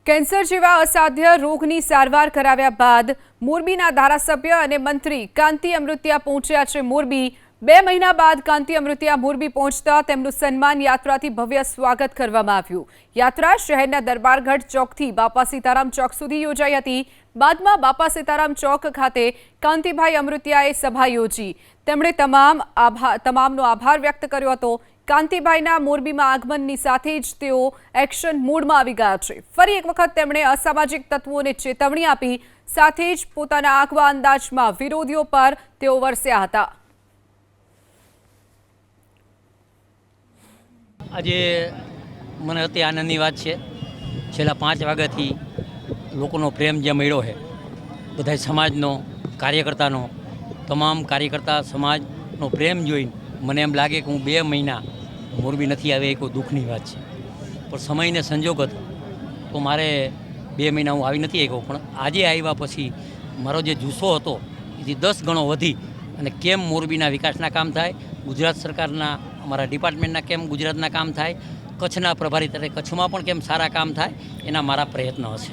Cancer જેવા અસાધ્ય રોગની સારવાર કરાવ્યા બાદ મોરબીના ધારાસભ્ય અને મંત્રી કાંતિ અમૃતિયા પહોંચ્યા છે મોરબી। 2 મહિના બાદ કાંતિ અમૃતિયા મોરબી પહોંચતા તેમનું સન્માન યાત્રાથી ભવ્ય સ્વાગત કરવામાં આવ્યું। યાત્રા શહેરના દરબારગઢ ચોકથી બાપા સીતારામ ચોક સુધી યોજાઈ હતી। બાદમાં બાપા સીતારામ ચોક ખાતે કાંતિભાઈ અમૃતિયાએ સભા યોજી। તેમણે તમામનો આભાર વ્યક્ત કર્યો હતો। કાંતિભાઈના મોરબીમાં આગમનની સાથે જ તેઓ એક્શન મોડમાં આવી ગયા છે। ફરી એક વખત તેમણે અસામાજિક તત્વોને ચેતવણી આપી, સાથે જ પોતાના આગવા અંદાજમાં વિરોધીઓ પર તેઓ વરસ્યા હતા। આજે મને અતિ આનંદની વાત છે। છેલ્લા 5 વાગ્યાથી લોકોનો પ્રેમ જે મળ્યો છે, બધા સમાજનો, કાર્યકર્તાનો, તમામ કાર્યકર્તા સમાજનો પ્રેમ જોઈને મને એમ લાગે કે હું 2 મહિના મોરબી નથી આવે એ કોઈ દુઃખની વાત છે, પણ સમયને સંજોગ હતો તો મારે 2 મહિના હું આવી નથી આવ્યો। પણ આજે આવ્યા પછી મારો જે જુસ્સો હતો એથી 10 ગણો વધી અને કેમ મોરબીના વિકાસના કામ થાય, ગુજરાત સરકારના અમારા ડિપાર્ટમેન્ટના કેમ ગુજરાતના કામ થાય, કચ્છના પ્રભારી તરીકે કચ્છમાં પણ કેમ સારા કામ થાય, એના મારા પ્રયત્નો હશે।